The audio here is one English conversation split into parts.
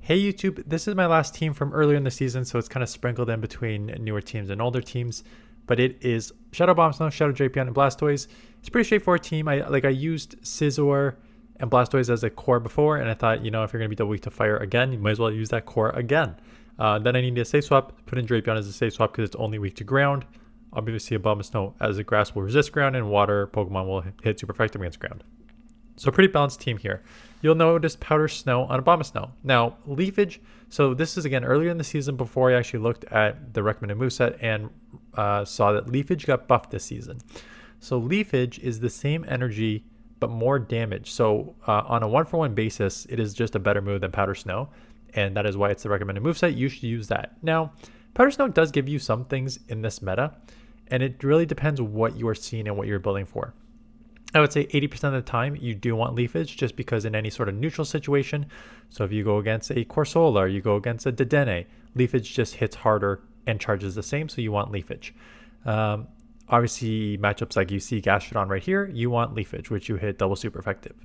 Hey YouTube, this is my last team from earlier in the season, so it's kind of sprinkled in between newer teams and older teams. But it is Shadow ABOMASNOW, Shadow Drapion, and Blastoise. It's a pretty straightforward team. I used Scizor and Blastoise as a core before, and I thought, you know, if you're going to be double weak to fire again, you might as well use that core again. Then I needed a safe swap, put in Drapion as a safe swap because it's only weak to ground. Obviously, ABOMASNOW as a grass will resist ground, and water Pokemon will hit super effective against ground. So pretty balanced team here. You'll notice Powder Snow on ABOMASNOW. Now, Leafage, so this is again earlier in the season before I actually looked at the recommended moveset and saw that Leafage got buffed this season. So Leafage is the same energy but more damage. So on a 1-for-1 basis, it is just a better move than Powder Snow, and that is why it's the recommended moveset. You should use that. Now, Powder Snow does give you some things in this meta, and it really depends what you are seeing and what you're building for. I would say 80% of the time you do want Leafage just because in any sort of neutral situation, so if you go against a Corsola or you go against a Dedenne, Leafage just hits harder and charges the same, so you want Leafage. Obviously, matchups like you see Gastrodon right here, you want Leafage, which you hit double super effective.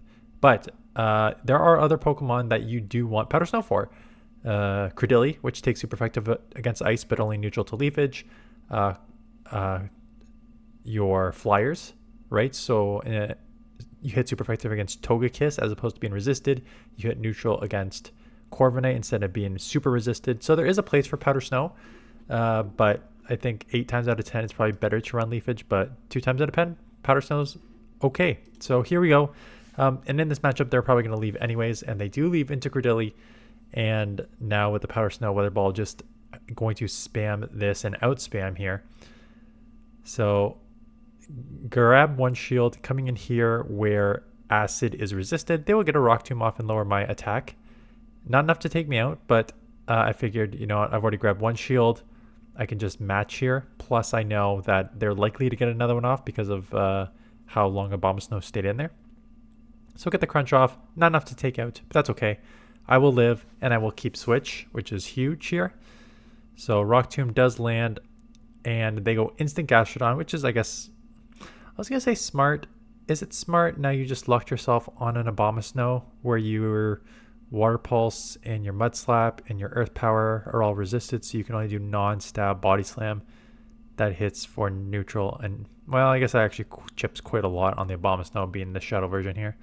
But there are other Pokemon that you do want Powder Snow for. Credilli, which takes super effective against Ice but only neutral to Leafage. Your Flyers, right? So you hit super effective against Togekiss as opposed to being resisted. You hit neutral against Corviknight instead of being super resisted. So there is a place for Powder Snow, but I think 8 times out of 10 it's probably better to run Leafage, but 2 times out of 10 Powder Snow's okay. So here we go. And in this matchup they're probably going to leave anyways, and they do leave into Credilli. And now with the Powder Snow Weather Ball, just going to spam this and out spam here. So grab one shield coming in here where acid is resisted. They will get a Rock Tomb off and lower my attack. Not enough to take me out, but I figured, you know, I've already grabbed one shield. I can just match here. Plus I know that they're likely to get another one off because of how long ABOMASNOW stayed in there. So get the crunch off. Not enough to take out, but that's okay. I will live and I will keep switch, which is huge here. So Rock Tomb does land and they go instant Gastrodon, which is, I guess, I was going to say smart. Is it smart? Now you just locked yourself on an ABOMASNOW where your Water Pulse and your Mud Slap and your Earth Power are all resisted, so you can only do non-stab Body Slam that hits for neutral. And, well, I guess that actually chips quite a lot on the ABOMASNOW being the Shadow version here.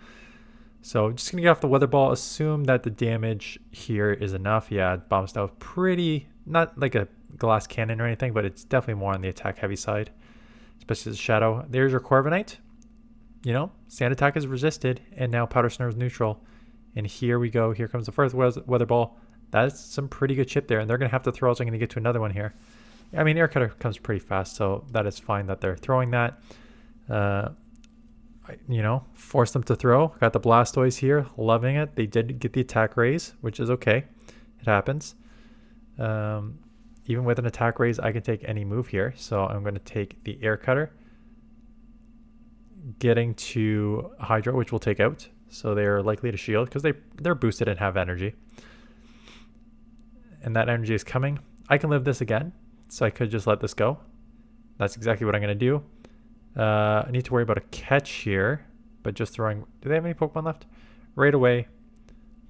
So just going to get off the Weather Ball. Assume that the damage here is enough. Yeah, ABOMASNOW is pretty, not like a glass cannon or anything, but it's definitely more on the attack heavy side. Especially the Shadow. There's your Corviknight. You know, Sand Attack is resisted, and now Powder Snow is neutral. And here we go. Here comes the first Weather Ball. That's some pretty good chip there, and they're going to have to throw, so I'm going to get to another one here. I mean, Air Cutter comes pretty fast, so that is fine that they're throwing that. You know, force them to throw. Got the Blastoise here, loving it. They did get the attack raise, which is okay. It happens. Even with an attack raise, I can take any move here. So I'm going to take the Air Cutter. Getting to Hydro, which we'll take out. So they're likely to shield because they're boosted and have energy. And that energy is coming. I can live this again. So I could just let this go. That's exactly what I'm going to do. I need to worry about a catch here. But just throwing... Do they have any Pokemon left? Right away.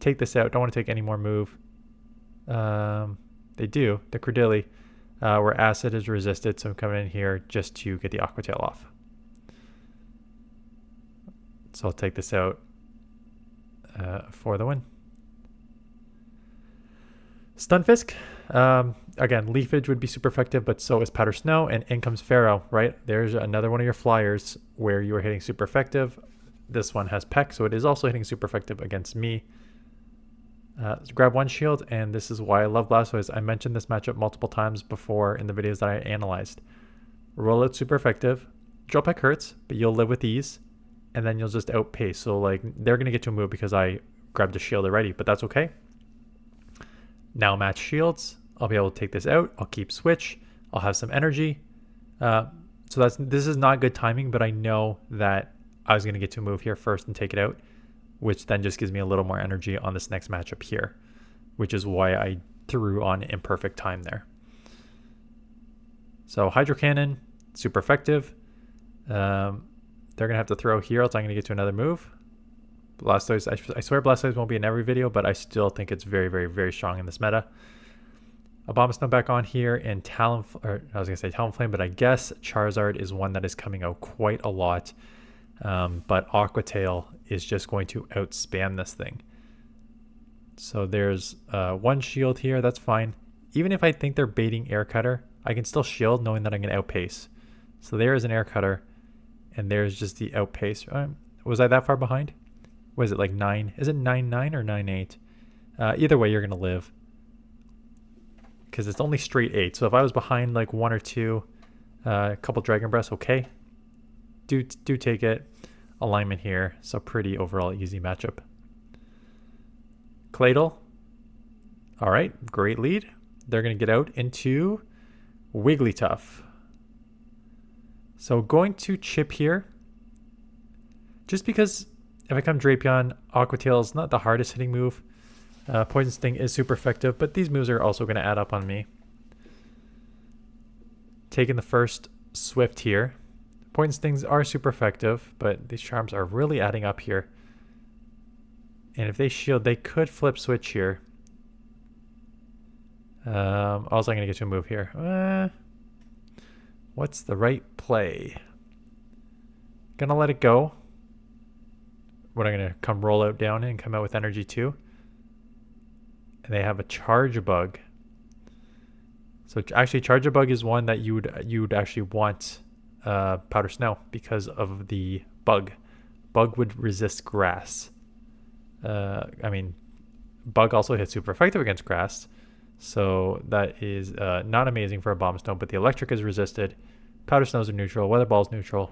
Take this out. Don't want to take any more move. They do, the Credilli, where acid is resisted, so I'm coming in here just to get the Aqua Tail off. So I'll take this out for the win. Stunfisk, again, Leafage would be super effective, but so is Powder Snow, and in comes Pharaoh, right? There's another one of your Flyers where you are hitting super effective. This one has Peck, so it is also hitting super effective against me. Grab one shield, and this is why I love Blastoise. I mentioned this matchup multiple times before in the videos that I analyzed. Roll out super effective. Drill Peck hurts, but you'll live with ease, and then you'll just outpace. So like they're gonna get to a move because I grabbed a shield already, but that's okay. Now match shields. I'll be able to take this out. I'll keep switch. I'll have some energy. So this is not good timing, but I know that I was gonna get to a move here first and take it out, which then just gives me a little more energy on this next matchup here, which is why I threw on imperfect time there. So Hydro Cannon, super effective. They're going to have to throw here, else I'm going to get to another move. Blastoise, I swear Blastoise won't be in every video, but I still think it's very, very, very strong in this meta. ABOMASNOW back on here, and Talonflame, but I guess Charizard is one that is coming out quite a lot. But Aqua Tail is just going to outspam this thing. So there's one shield here, that's fine. Even if I think they're baiting Air Cutter, I can still shield knowing that I'm going to outpace. So there is an Air Cutter, and there's just the outpace. Was I that far behind? Was it like 9? Is it 9-9 or 9-8? Either way, you're going to live. Because it's only straight 8. So if I was behind like 1 or 2, a couple Dragon Breaths, okay. Do take it. Alignment here. So pretty overall easy matchup. Claydol. All right, great lead. They're going to get out into Wigglytuff. So going to chip here. Just because if I come Drapion, Aqua Tail is not the hardest hitting move. Poison Sting is super effective, but these moves are also going to add up on me. Taking the first Swift here. Poison Stings are super effective, but these charms are really adding up here. And if they shield, they could flip switch here. Also, I'm going to get to a move here. What's the right play? Gonna let it go. What, I'm going to come roll out down and come out with energy too. And they have a Charge Bug. So actually, Charge Bug is one that you would actually want Powder Snow because of the bug. Bug would resist grass. I mean, Bug also hits super effective against grass. So that is not amazing for a ABOMASNOW, but the electric is resisted. Powder Snows are neutral. Weather Ball is neutral.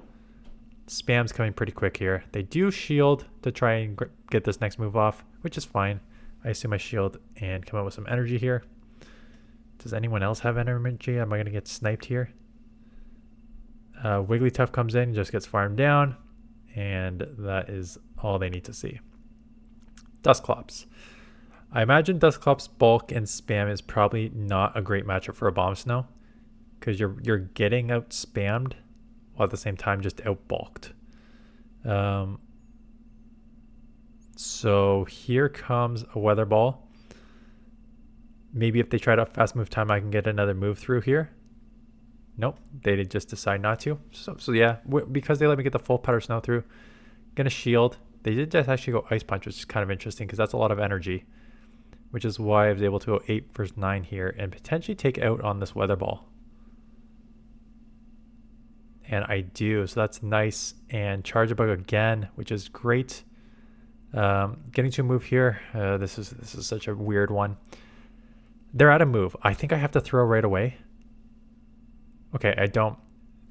Spam's coming pretty quick here. They do shield to try and get this next move off, which is fine. I assume I shield and come out with some energy here. Does anyone else have energy? Am I going to get sniped here? Wigglytuff comes in, just gets farmed down, and that is all they need to see. Dusclops. I imagine Dusclops bulk and spam is probably not a great matchup for a ABOMASNOW because you're getting out spammed while at the same time just out bulked. So here comes a Weather Ball. Maybe if they try to fast move time, I can get another move through here. Nope, they did just decide not to. So yeah, because they let me get the full Powder Snow through, gonna shield. They did just actually go Ice Punch, which is kind of interesting because that's a lot of energy, which is why I was able to go 8 versus 9 here and potentially take out on this Weather Ball. And I do, so that's nice. And Charge Bug again, which is great. Getting to a move here. This is such a weird one. They're at a move. I think I have to throw right away. Okay, I don't.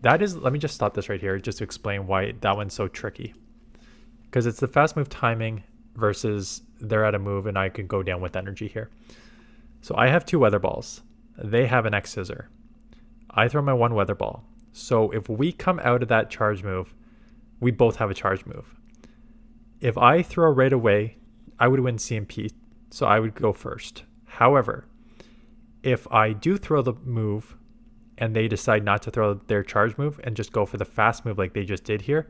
That is, let me just stop this right here just to explain why that one's so tricky. Because it's the fast move timing versus they're at a move and I can go down with energy here. So I have 2 Weather Balls. They have an X Scissor. I throw my 1 Weather Ball. So if we come out of that charge move, we both have a charge move. If I throw right away, I would win CMP, so I would go first. However, if I do throw the move and they decide not to throw their charge move and just go for the fast move like they just did here,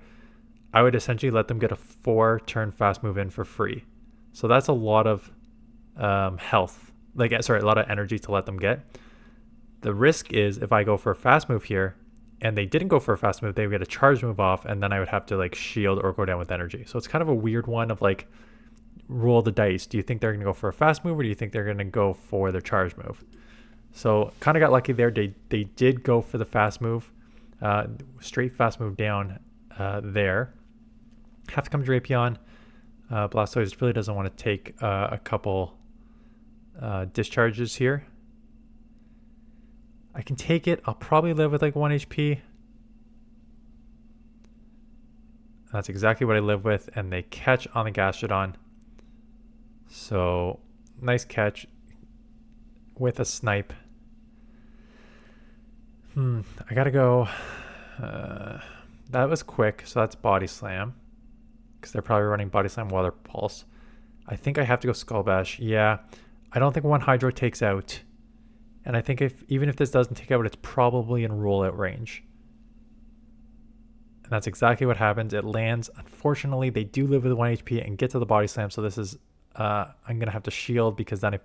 I would essentially let them get a 4-turn fast move in for free. So that's a lot of health, a lot of energy to let them get. The risk is if I go for a fast move here and they didn't go for a fast move, they would get a charge move off and then I would have to like shield or go down with energy. So it's kind of a weird one of like, roll the dice. Do you think they're going to go for a fast move or do you think they're going to go for their charge move? So kind of got lucky there. They did go for the fast move, straight fast move down there. Have to come Drapion. Blastoise really doesn't want to take a couple discharges here. I can take it. I'll probably live with like 1 HP. That's exactly what I live with. And they catch on the Gastrodon. So nice catch with a snipe. I gotta go. That was quick. So that's Body Slam. Because they're probably running Body Slam Water Pulse. I think I have to go Skull Bash. Yeah. I don't think 1 Hydro takes out. And I think even if this doesn't take out, it's probably in rollout range. And that's exactly what happens. It lands. Unfortunately, they do live with 1 HP and get to the body slam. So this is, I'm going to have to shield because then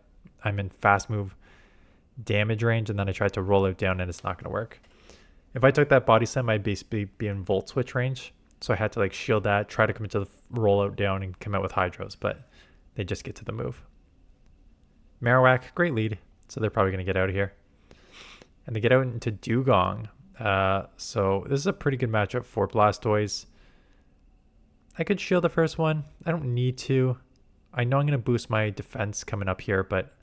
I'm in fast move damage range. And then I tried to roll it down and it's not going to work. If I took that body slam, I'd basically be in volt switch range. So I had to like shield that, try to come into the rollout down and come out with hydros. But they just get to the move. Marowak, great lead. So they're probably going to get out of here. And they get out into Dugong. So this is a pretty good matchup for Blastoise. I could shield the first one. I don't need to. I know I'm going to boost my defense coming up here, but,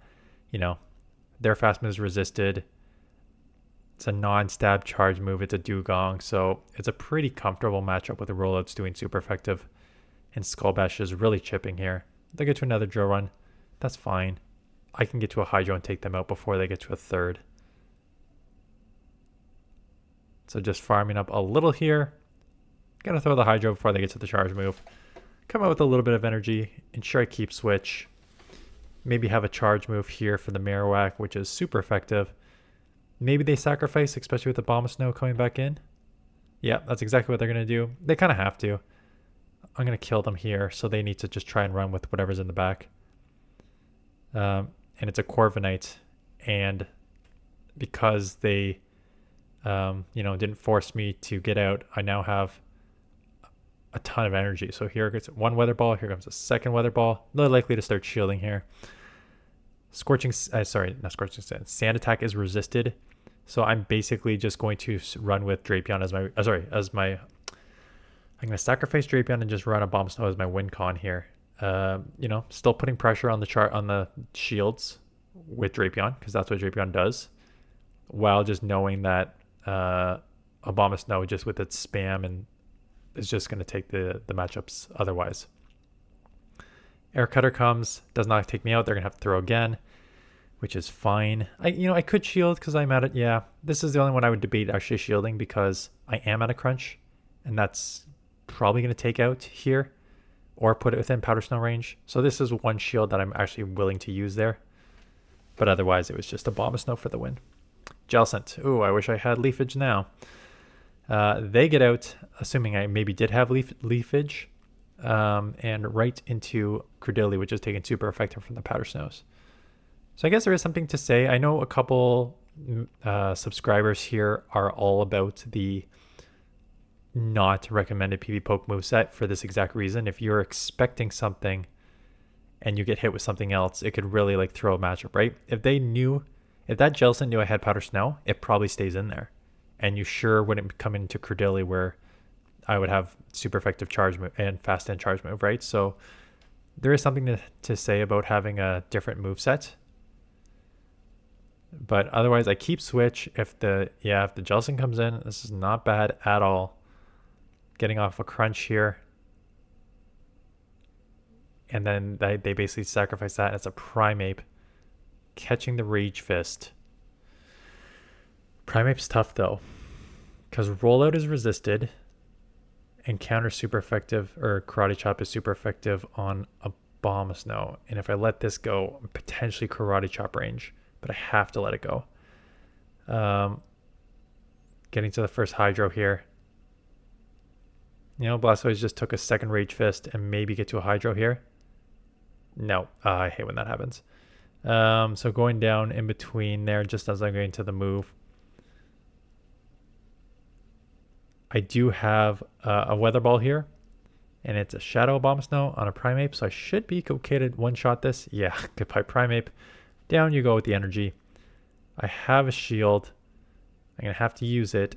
you know, their fast move is resisted. It's a non-stab charge move. It's a Dugong, so it's a pretty comfortable matchup with the rollouts doing super effective. And Skull Bash is really chipping here. They get to another drill run. That's fine. I can get to a Hydro and take them out before they get to a third. So just farming up a little here. Gonna throw the Hydro before they get to the charge move. Come out with a little bit of energy. Ensure I keep switch. Maybe have a charge move here for the Marowak, which is super effective. Maybe they sacrifice, especially with the ABOMASNOW coming back in. Yeah, that's exactly what they're gonna do. They kind of have to. I'm gonna kill them here, so they need to just try and run with whatever's in the back. And it's a Corviknight, and because they didn't force me to get out, I now have a ton of energy. So here gets one weather ball, here comes a second weather ball. They're likely to start shielding here. Sand attack is resisted. So I'm basically just going to run with Drapion as my, I'm going to sacrifice Drapion and just run ABOMASNOW as my win con here. Still putting pressure on the shields with Drapion, because that's what Drapion does, while just knowing that ABOMASNOW just with its spam and is just going to take the matchups otherwise. Air Cutter comes, does not take me out. They're going to have to throw again, which is fine. I could shield because I'm at it. Yeah, this is the only one I would debate actually shielding because I am at a crunch, and that's probably going to take out here or put it within Powder Snow range. So this is one shield that I'm actually willing to use there. But otherwise, it was just ABOMASNOW for the win. Jellicent. Ooh, I wish I had Leafage now. They get out, assuming I maybe did have Leafage, and right into Credilli, which is taking super effective from the Powder Snows. So I guess there is something to say. I know a couple subscribers here are all about the not recommended PV Poke moveset for this exact reason. If you're expecting something and you get hit with something else, it could really like throw a matchup, right? If that Jellicent knew I had Powder Snow, it probably stays in there. And you sure wouldn't come into Credilli where I would have super effective charge move and fast end charge move, right? So there is something to say about having a different move set. But otherwise, I keep switch. If the Jellicent comes in, this is not bad at all. Getting off a crunch here. And then they basically sacrifice that. It's a Primeape. Catching the Rage Fist. Primeape's tough though, because rollout is resisted and counter super effective, or Karate Chop is super effective on ABOMASNOW. And if I let this go, I'm potentially Karate Chop range, but I have to let it go. Getting to the first Hydro here. Blastoise just took a second Rage Fist and maybe get to a Hydro here. No, I hate when that happens. So going down in between there, just as I'm going to the move. I do have a Weather Ball here, and it's a Shadow ABOMASNOW on a Primeape, so I should be okay to one-shot this. Yeah, goodbye Primeape. Down you go with the energy. I have a shield. I'm going to have to use it.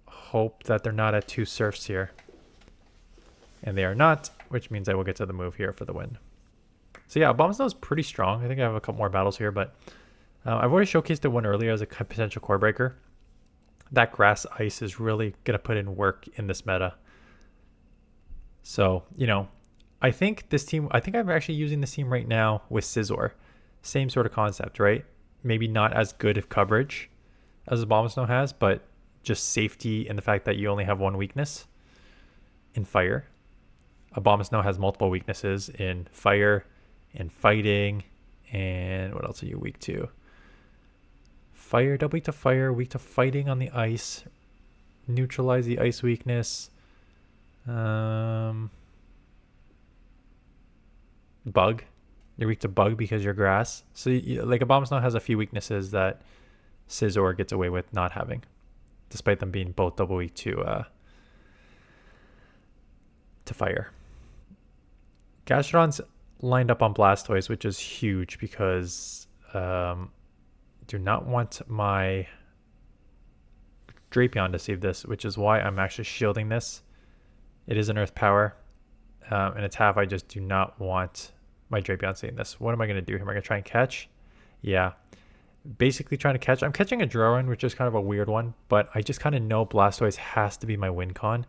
Hope that they're not at 2 Surfs here. And they are not, which means I will get to the move here for the win. So yeah, ABOMASNOW is pretty strong. I think I have a couple more battles here, but I've already showcased it one earlier as a potential core breaker. That Grass Ice is really going to put in work in this meta. So, I think I'm actually using this team right now with Scizor. Same sort of concept, right? Maybe not as good of coverage as ABOMASNOW has, but just safety in the fact that you only have one weakness in fire. ABOMASNOW has multiple weaknesses in fire, in fighting, and what else are you weak to? Fire, double weak to fire, weak to fighting on the ice, neutralize the ice weakness. Bug. You're weak to bug because you're grass. So like ABOMASNOW has a few weaknesses that Scizor gets away with not having, despite them being both double weak to fire. Gastrodon's lined up on Blastoise, which is huge because do not want my Drapion to save this, which is why I'm actually shielding this. It is an Earth Power, and it's half. I just do not want my Drapion seeing this. What am I going to do here? Am I going to try and catch? Yeah. Basically trying to catch. I'm catching a Drapion, which is kind of a weird one, but I just kind of know Blastoise has to be my win con.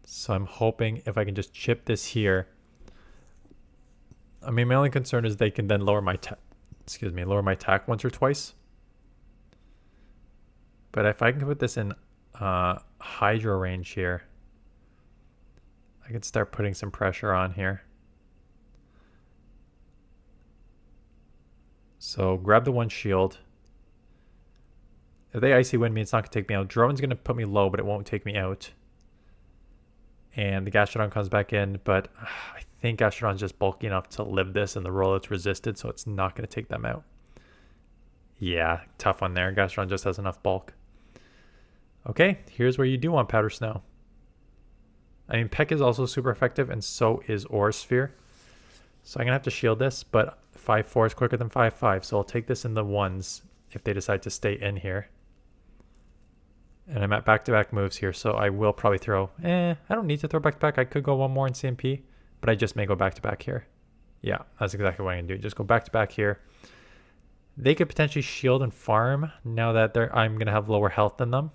So I'm hoping if I can just chip this here. I mean, my only concern is they can then lower my attack once or twice. But if I can put this in Hydro range here, I can start putting some pressure on here. So grab the one shield. If they Icy Wind me, it's not going to take me out. Drone's going to put me low, but it won't take me out. And the Gastrodon comes back in, but I think Gastrodon's just bulky enough to live this, and the Rollout's resisted, so it's not going to take them out. Yeah, tough one there. Gastrodon just has enough bulk. Okay, here's where you do want Powder Snow. I mean, Peck is also super effective, and so is Aura Sphere. So I'm going to have to shield this, but 5-4 is quicker than 5-5, so I'll take this in the ones if they decide to stay in here. And I'm at back-to-back moves here, so I will probably throw... I don't need to throw back-to-back. I could go one more in CMP, but I just may go back-to-back here. Yeah, that's exactly what I'm going to do. Just go back-to-back here. They could potentially shield and farm now that I'm going to have lower health than them.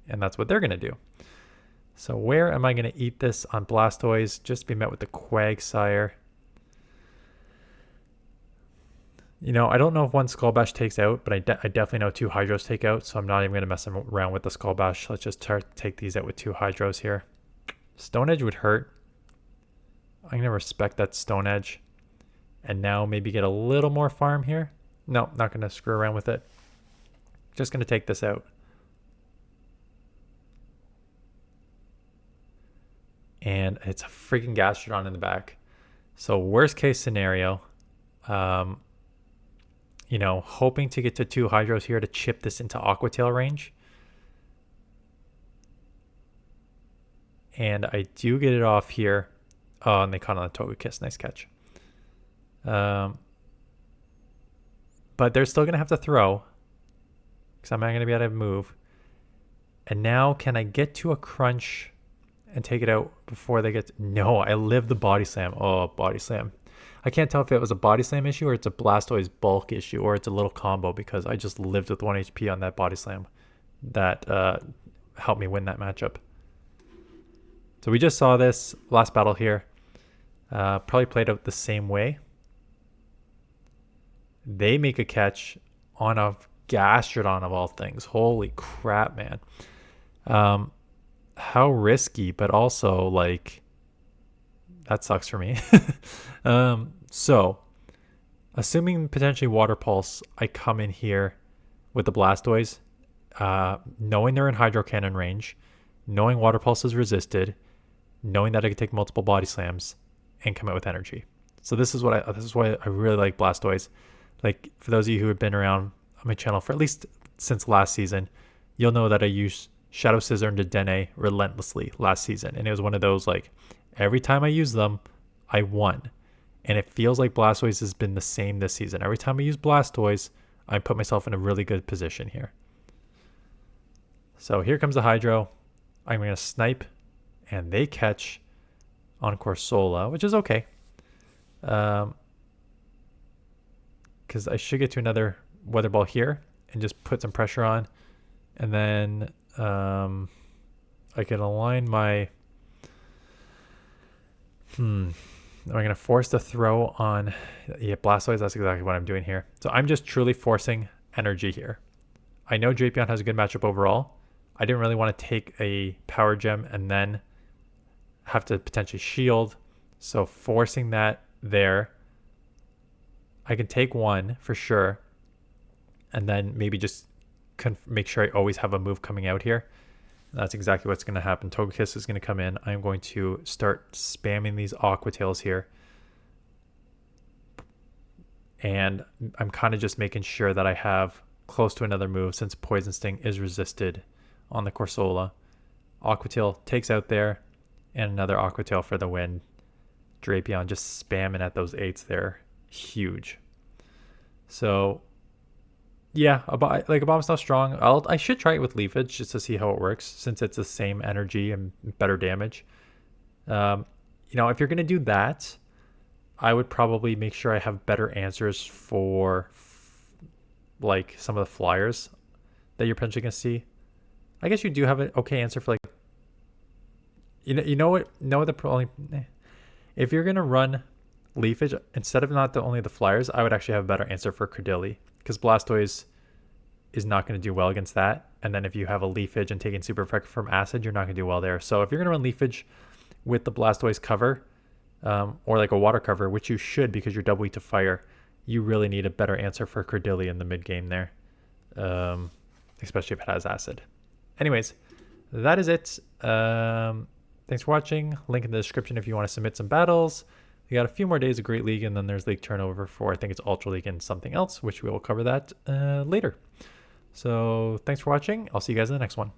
And that's what they're going to do. So where am I going to eat this on Blastoise? Just be met with the Quagsire. You know, I don't know if one Skull Bash takes out, but I definitely know 2 Hydros take out, so I'm not even going to mess around with the Skull Bash. Let's just take these out with 2 Hydros here. Stone Edge would hurt. I'm going to respect that Stone Edge. And now maybe get a little more farm here. No, not going to screw around with it. Just going to take this out. And it's a freaking Gastrodon in the back. So worst case scenario, you know, hoping to get to 2 Hydros here to chip this into Aqua Tail range. And I do get it off here. Oh, and they caught on the Togekiss. Nice catch. But they're still going to have to throw, because I'm not going to be able to move. And now can I get to a crunch and take it out before they get... No, I live the Body Slam. Oh, Body Slam. I can't tell if it was a Body Slam issue or it's a Blastoise bulk issue or it's a little combo, because I just lived with 1 HP on that Body Slam. That helped me win that matchup. So we just saw this last battle here. Probably played out the same way. They make a catch on a Gastrodon of all things. Holy crap, man. How risky, but also like that sucks for me. So assuming potentially Water Pulse, I come in here with the Blastoise, knowing they're in Hydro Cannon range, knowing Water Pulse is resisted, knowing that I can take multiple Body Slams and come out with energy. So this is why I really like Blastoise. Like, for those of you who have been around on my channel for at least since last season, you'll know that I used Shadow Scissor into Dene relentlessly last season. And it was one of those, like, every time I use them, I won. And it feels like Blastoise has been the same this season. Every time I use Blastoise, I put myself in a really good position here. So here comes the Hydro. I'm going to snipe, and they catch on Corsola, which is okay. Because I should get to another Weather Ball here and just put some pressure on. And then I can align my... I'm going to force the throw on... Yeah, Blastoise, that's exactly what I'm doing here. So I'm just truly forcing energy here. I know Drapion has a good matchup overall. I didn't really want to take a Power Gem and then have to potentially shield. So forcing that there... I can take one for sure, and then maybe just make sure I always have a move coming out here. That's exactly what's going to happen. Togekiss is going to come in. I'm going to start spamming these Aqua Tails here. And I'm kind of just making sure that I have close to another move since Poison Sting is resisted on the Corsola. Aqua Tail takes out there, and another Aqua Tail for the win. Drapion just spamming at those 8s there. Huge. So, yeah, like ABOMASNOW strong. I should try it with Leafage just to see how it works since it's the same energy and better damage. You know, if you're going to do that, I would probably make sure I have better answers for like some of the flyers that you're potentially going to see. I guess you do have an okay answer for like, you know what? No, the only if you're going to run Leafage instead of only the flyers, I would actually have a better answer for Credilli because Blastoise is not going to do well against that. And then if you have a Leafage and taking super effect from Acid, you're not going to do well there. So if you're going to run Leafage with the Blastoise cover, or like a water cover, which you should because you're double weak to fire, you really need a better answer for Credilli in the mid game there, especially if it has Acid. Anyways, that is it. Thanks for watching. Link in the description if you want to submit some battles. We got a few more days of Great League, and then there's League Turnover for, I think it's Ultra League and something else, which we will cover that later. So thanks for watching. I'll see you guys in the next one.